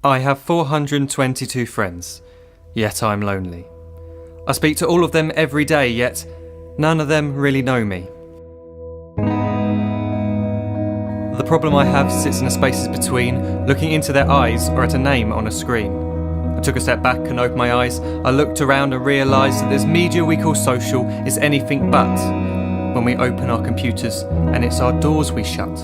I have 422 friends, yet I'm lonely. I speak to all of them every day, yet none of them really know me. The problem I have sits in the spaces between looking into their eyes or at a name on a screen. I took a step back and opened my eyes. I looked around and realised that this media we call social is anything but when we open our computers and it's our doors we shut.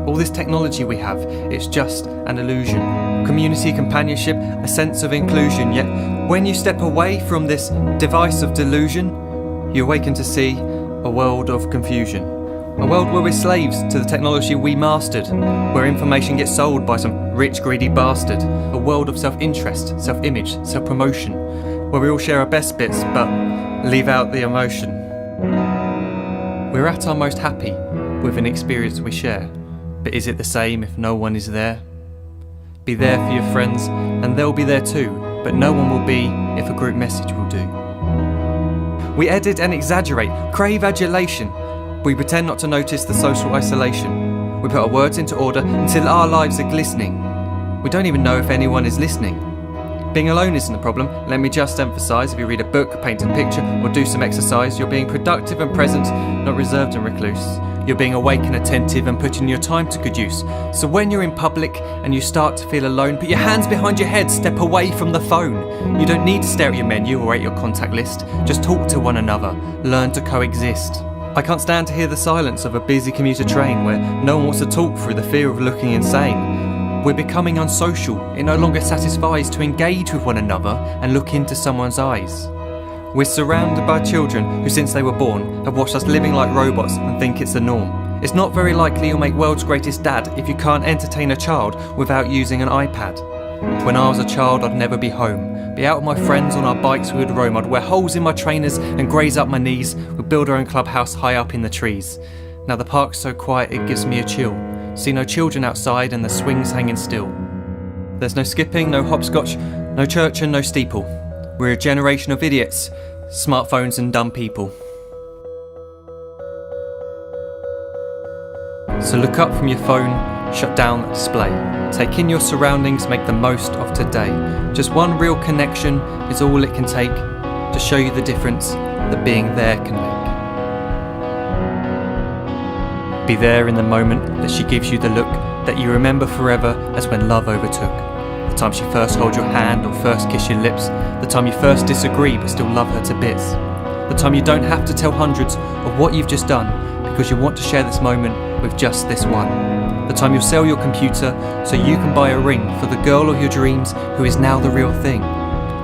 All this technology we have, it's just an illusion. Community, companionship, a sense of inclusion. Yet when you step away from this device of delusion, you awaken to see a world of confusion. A world where we're slaves to the technology we mastered, where information gets sold by some rich, greedy bastard. A world of self-interest, self-image, self-promotion, where we all share our best bits but leave out the emotion. We're at our most happy with an experience we share. But is it the same if no one is there? Be there for your friends and they'll be there too, but no one will be if a group message will do. We edit and exaggerate, crave adulation. We pretend not to notice the social isolation. We put our words into order until our lives are glistening. We don't even know if anyone is listening. Being alone isn't the problem, let me just emphasise. If you read a book, paint a picture or do some exercise, you're being productive and present, not reserved and recluse. You're being awake and attentive and putting your time to good use. So when you're in public and you start to feel alone, put your hands behind your head, step away from the phone. You don't need to stare at your menu or at your contact list. Just talk to one another, learn to coexist. I can't stand to hear the silence of a busy commuter train where no one wants to talk through the fear of looking insane. We're becoming unsocial. It no longer satisfies to engage with one another and look into someone's eyes. We're surrounded by children who since they were born have watched us living like robots and think it's the norm. It's not very likely you'll make world's greatest dad if you can't entertain a child without using an iPad. When I was a child I'd never be home. Be out with my friends on our bikes we would roam. I'd wear holes in my trainers and graze up my knees. We'd build our own clubhouse high up in the trees. Now the park's so quiet it gives me a chill. See no children outside and the swings hanging still. There's no skipping, no hopscotch, no church and no steeple. We're a generation of idiots, smartphones and dumb people. So look up from your phone, shut down the display. Take in your surroundings, make the most of today. Just one real connection is all it can take to show you the difference that being there can make. Be there in the moment that she gives you the look that you remember forever as when love overtook. The time she first holds your hand or first kiss your lips. The time you first disagree but still love her to bits. The time you don't have to tell hundreds of what you've just done because you want to share this moment with just this one. The time you'll sell your computer so you can buy a ring for the girl of your dreams who is now the real thing.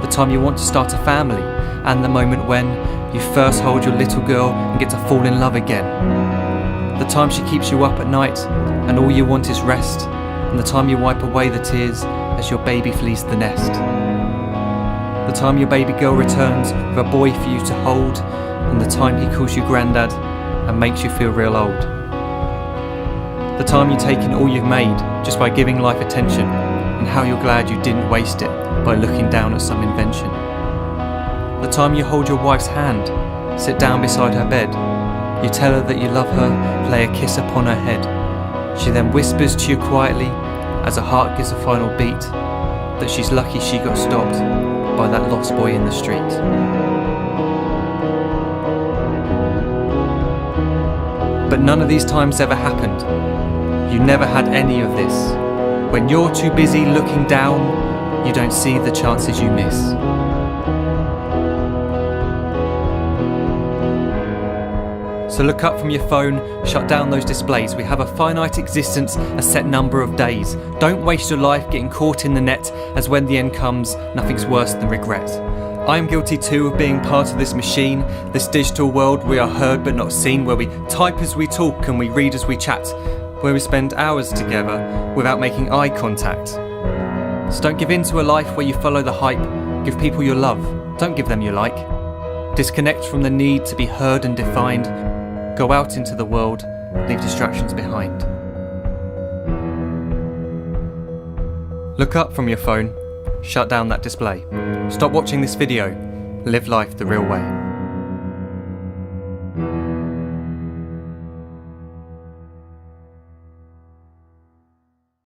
The time you want to start a family and the moment when you first hold your little girl and get to fall in love again. The time she keeps you up at night and all you want is rest. And the time you wipe away the tears as your baby flees the nest. The time your baby girl returns with a boy for you to hold, and the time he calls you granddad and makes you feel real old. The time you take in all you've made just by giving life attention, and how you're glad you didn't waste it by looking down at some invention. The time you hold your wife's hand, sit down beside her bed, you tell her that you love her, lay a kiss upon her head. She then whispers to you quietly, as her heart gives a final beat, that she's lucky she got stopped by that lost boy in the street. But none of these times ever happened. You never had any of this. When you're too busy looking down, you don't see the chances you miss. So look up from your phone, shut down those displays. We have a finite existence, a set number of days. Don't waste your life getting caught in the net, as when the end comes, nothing's worse than regret. I am guilty too of being part of this machine, this digital world we are heard but not seen, where we type as we talk and we read as we chat, where we spend hours together without making eye contact. So don't give in to a life where you follow the hype. Give people your love, don't give them your like. Disconnect from the need to be heard and defined. Go out into the world, leave distractions behind. Look up from your phone, shut down that display. Stop watching this video, live life the real way.